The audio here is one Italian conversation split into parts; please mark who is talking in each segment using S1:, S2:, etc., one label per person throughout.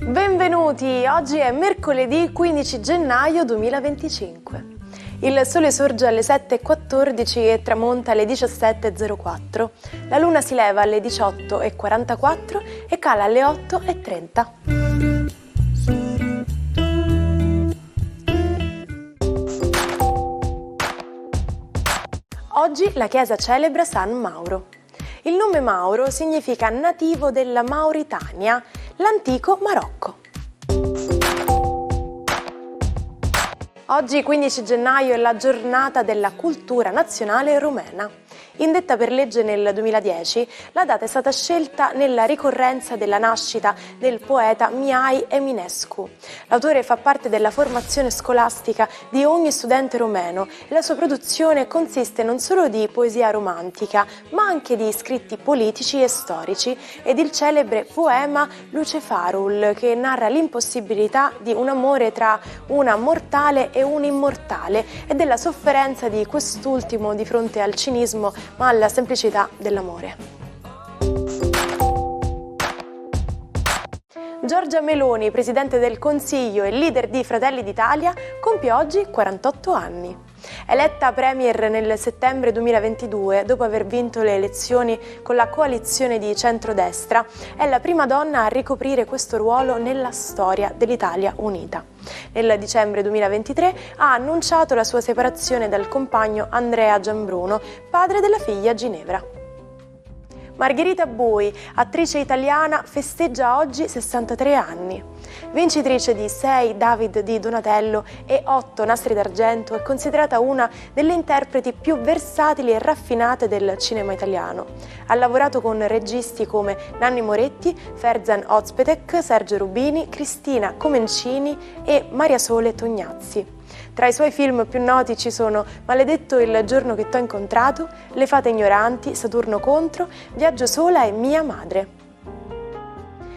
S1: Benvenuti, oggi è mercoledì 15 gennaio 2025. Il sole sorge alle 7:14 e tramonta alle 17:04. La luna si leva alle 18:44 e cala alle 8:30. Oggi la chiesa celebra San Mauro. Il nome Mauro significa nativo della Mauritania, l'antico Marocco. Oggi 15 gennaio è la giornata della cultura nazionale rumena. Indetta per legge nel 2010, la data è stata scelta nella ricorrenza della nascita del poeta Mihai Eminescu. L'autore fa parte della formazione scolastica di ogni studente romeno e la sua produzione consiste non solo di poesia romantica, ma anche di scritti politici e storici ed il celebre poema Lucefarul, che narra l'impossibilità di un amore tra una mortale e un immortale e della sofferenza di quest'ultimo di fronte al cinismo ma alla semplicità dell'amore. Giorgia Meloni, presidente del Consiglio e leader di Fratelli d'Italia, compie oggi 48 anni. Eletta premier nel settembre 2022, dopo aver vinto le elezioni con la coalizione di centrodestra, è la prima donna a ricoprire questo ruolo nella storia dell'Italia unita. Nel dicembre 2023 ha annunciato la sua separazione dal compagno Andrea Gianbruno, padre della figlia Ginevra. Margherita Bui, attrice italiana, festeggia oggi 63 anni. Vincitrice di 6 David di Donatello e 8 Nastri d'Argento, è considerata una delle interpreti più versatili e raffinate del cinema italiano. Ha lavorato con registi come Nanni Moretti, Ferzan Ozpetek, Sergio Rubini, Cristina Comencini e Maria Sole Tognazzi. Tra i suoi film più noti ci sono Maledetto il giorno che t'ho incontrato, Le fate ignoranti, Saturno contro, Viaggio sola e Mia madre.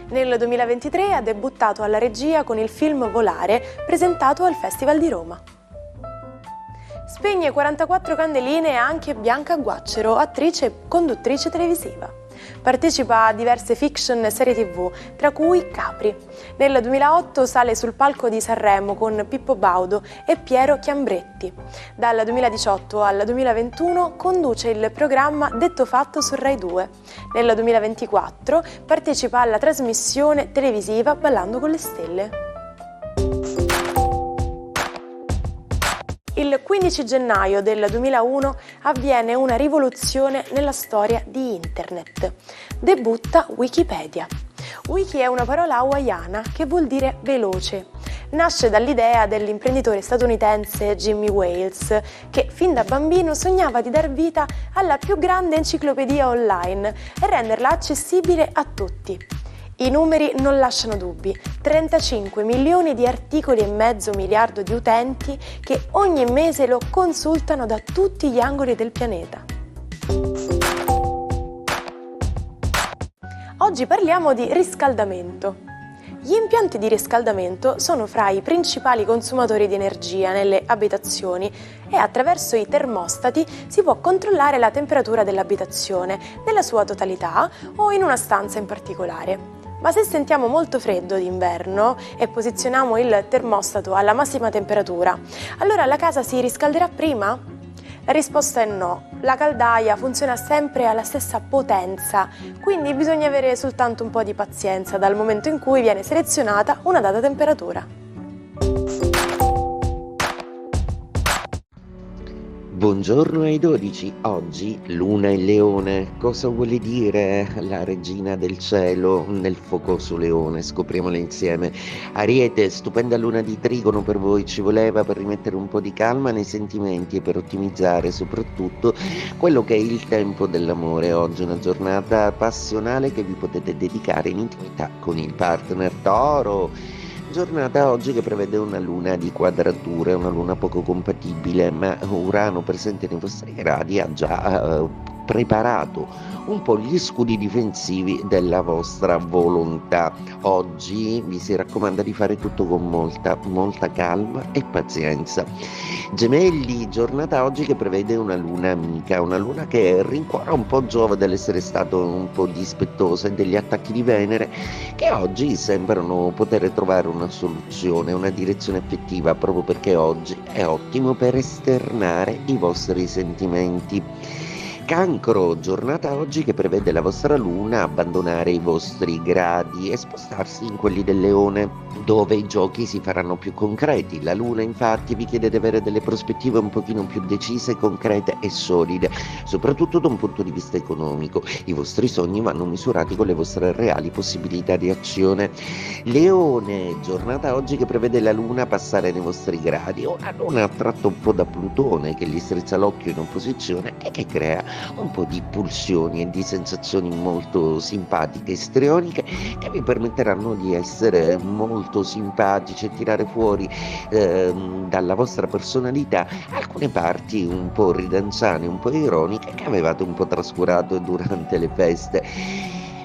S1: Nel 2023 ha debuttato alla regia con il film Volare, presentato al Festival di Roma. Spegne 44 candeline anche Bianca Guaccero, attrice e conduttrice televisiva. Partecipa a diverse fiction e serie TV, tra cui Capri. Nel 2008 sale sul palco di Sanremo con Pippo Baudo e Piero Chiambretti. Dal 2018 al 2021 conduce il programma Detto Fatto su Rai 2. Nel 2024 partecipa alla trasmissione televisiva Ballando con le stelle. Il 15 gennaio del 2001 avviene una rivoluzione nella storia di Internet. Debutta Wikipedia. Wiki è una parola hawaiana che vuol dire veloce. Nasce dall'idea dell'imprenditore statunitense Jimmy Wales, che fin da bambino sognava di dar vita alla più grande enciclopedia online e renderla accessibile a tutti. I numeri non lasciano dubbi, 35 milioni di articoli e mezzo miliardo di utenti che ogni mese lo consultano da tutti gli angoli del pianeta. Oggi parliamo di riscaldamento. Gli impianti di riscaldamento sono fra i principali consumatori di energia nelle abitazioni e attraverso i termostati si può controllare la temperatura dell'abitazione nella sua totalità o in una stanza in particolare. Ma se sentiamo molto freddo d'inverno e posizioniamo il termostato alla massima temperatura, allora la casa si riscalderà prima? La risposta è no, la caldaia funziona sempre alla stessa potenza, quindi bisogna avere soltanto un po' di pazienza dal momento in cui viene selezionata una data temperatura.
S2: Buongiorno ai 12, oggi Luna in Leone. Cosa vuole dire la regina del cielo nel focoso leone? Scopriamolo insieme. Ariete, stupenda luna di trigono per voi, ci voleva per rimettere un po' di calma nei sentimenti e per ottimizzare soprattutto quello che è il tempo dell'amore. Oggi è una giornata passionale che vi potete dedicare in intimità con il partner. Toro. Giornata oggi che prevede una luna di quadrature, una luna poco compatibile, ma Urano presente nei vostri gradi ha già preparato un po' gli scudi difensivi della vostra volontà. Oggi vi si raccomanda di fare tutto con molta calma e pazienza. Gemelli, giornata oggi che prevede una luna amica, una luna che rincuora un po' Giove dell'essere stato un po' dispettosa e degli attacchi di Venere che oggi sembrano poter trovare una soluzione, una direzione effettiva, proprio perché oggi è ottimo per esternare i vostri sentimenti. Cancro, giornata oggi che prevede la vostra luna abbandonare i vostri gradi e spostarsi in quelli del Leone, dove i giochi si faranno più concreti. La luna infatti vi chiede di avere delle prospettive un pochino più decise, concrete e solide, soprattutto da un punto di vista economico. I vostri sogni vanno misurati con le vostre reali possibilità di azione. Leone, giornata oggi che prevede la luna passare nei vostri gradi, una luna attratta un po' da Plutone che gli strizza l'occhio in opposizione e che crea un po' di pulsioni e di sensazioni molto simpatiche e strioniche che vi permetteranno di essere molto simpatici e tirare fuori dalla vostra personalità alcune parti un po' ridanciane, un po' ironiche che avevate un po' trascurato durante le feste.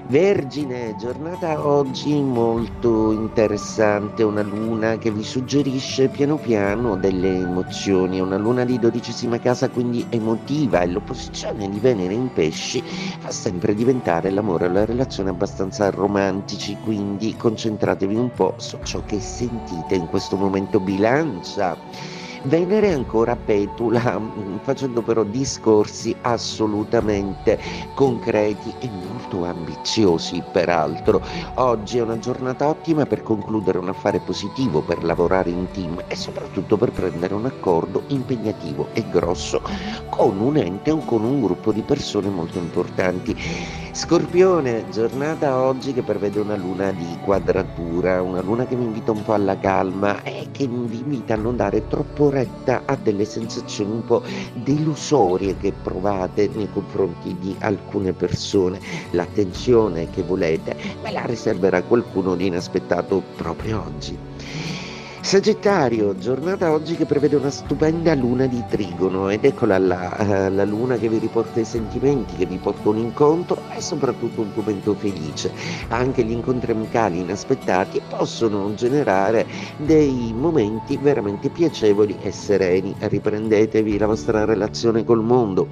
S2: Vergine, giornata oggi molto interessante, una luna che vi suggerisce piano piano delle emozioni, una luna di 12ª casa quindi emotiva e l'opposizione di Venere in pesci fa sempre diventare l'amore e la relazione abbastanza romantici, quindi concentratevi un po' su ciò che sentite in questo momento. Bilancia. Venere ancora petula, facendo però discorsi assolutamente concreti e molto ambiziosi, peraltro. Oggi è una giornata ottima per concludere un affare positivo, per lavorare in team e soprattutto per prendere un accordo impegnativo e grosso con un ente o con un gruppo di persone molto importanti. Scorpione, giornata oggi che prevede una luna di quadratura, una luna che mi invita un po' alla calma e che vi invita a non dare troppo retta a delle sensazioni un po' delusorie che provate nei confronti di alcune persone. L'attenzione che volete ve la riserverà qualcuno di inaspettato proprio oggi. Sagittario, giornata oggi che prevede una stupenda luna di trigono ed eccola là, la luna che vi riporta i sentimenti, che vi porta un incontro e soprattutto un momento felice. Anche gli incontri amicali inaspettati possono generare dei momenti veramente piacevoli e sereni. Riprendetevi la vostra relazione col mondo.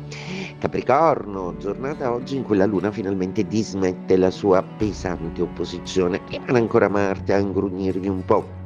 S2: Capricorno, giornata oggi in cui la luna finalmente dismette la sua pesante opposizione. Rimane ancora Marte a ingrugnirvi un po'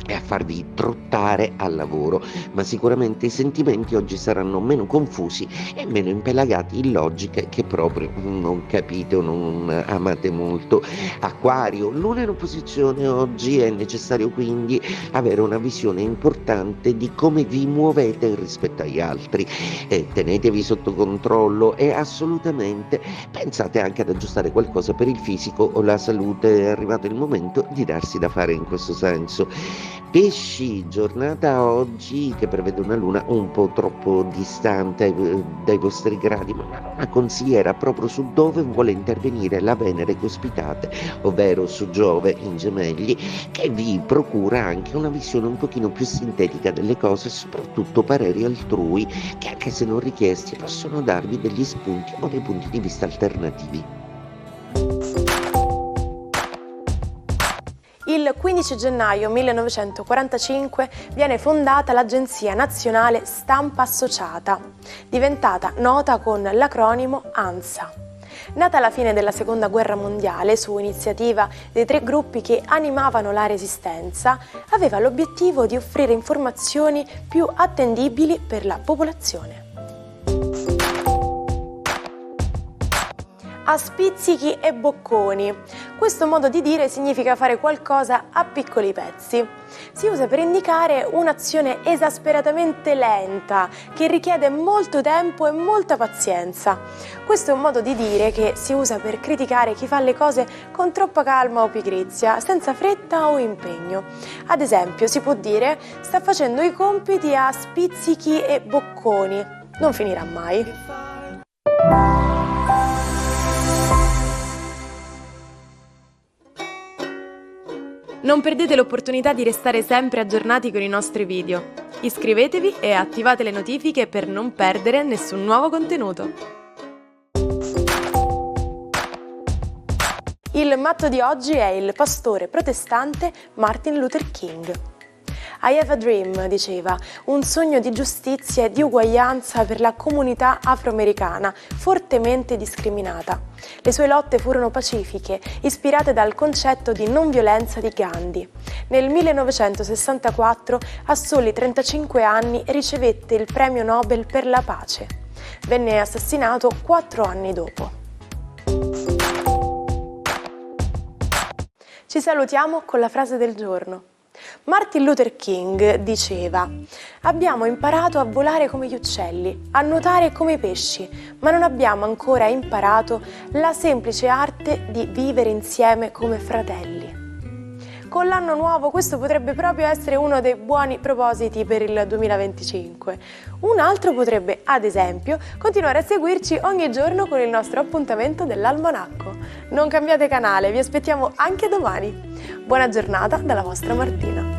S2: e a farvi trottare al lavoro, ma sicuramente i sentimenti oggi saranno meno confusi e meno impelagati in logiche che proprio non capite o non amate molto. Acquario, luna in opposizione oggi, è necessario quindi avere una visione importante di come vi muovete rispetto agli altri, tenetevi sotto controllo e assolutamente pensate anche ad aggiustare qualcosa per il fisico o la salute. È arrivato il momento di darsi da fare in questo senso. Pesci, giornata oggi che prevede una luna un po' troppo distante dai vostri gradi, ma una luna consigliera proprio su dove vuole intervenire la Venere che ospitate, ovvero su Giove in Gemelli, che vi procura anche una visione un pochino più sintetica delle cose e soprattutto pareri altrui che, anche se non richiesti, possono darvi degli spunti o dei punti di vista alternativi.
S1: Il 15 gennaio 1945 viene fondata l'Agenzia Nazionale Stampa Associata, diventata nota con l'acronimo ANSA. Nata alla fine della Seconda Guerra Mondiale su iniziativa dei 3 gruppi che animavano la Resistenza, aveva l'obiettivo di offrire informazioni più attendibili per la popolazione. A spizzichi e bocconi. Questo modo di dire significa fare qualcosa a piccoli pezzi. Si usa per indicare un'azione esasperatamente lenta, che richiede molto tempo e molta pazienza. Questo è un modo di dire che si usa per criticare chi fa le cose con troppa calma o pigrizia, senza fretta o impegno. Ad esempio, si può dire: sta facendo i compiti a spizzichi e bocconi. Non finirà mai. Non perdete l'opportunità di restare sempre aggiornati con i nostri video. Iscrivetevi e attivate le notifiche per non perdere nessun nuovo contenuto. Il matto di oggi è il pastore protestante Martin Luther King. I have a dream, diceva, un sogno di giustizia e di uguaglianza per la comunità afroamericana, fortemente discriminata. Le sue lotte furono pacifiche, ispirate dal concetto di non violenza di Gandhi. Nel 1964, a soli 35 anni, ricevette il premio Nobel per la pace. Venne assassinato 4 anni dopo. Ci salutiamo con la frase del giorno. Martin Luther King diceva: abbiamo imparato a volare come gli uccelli, a nuotare come i pesci, ma non abbiamo ancora imparato la semplice arte di vivere insieme come fratelli. Con l'anno nuovo questo potrebbe proprio essere uno dei buoni propositi per il 2025. Un altro potrebbe, ad esempio, continuare a seguirci ogni giorno con il nostro appuntamento dell'Almanacco. Non cambiate canale, vi aspettiamo anche domani. Buona giornata dalla vostra Martina.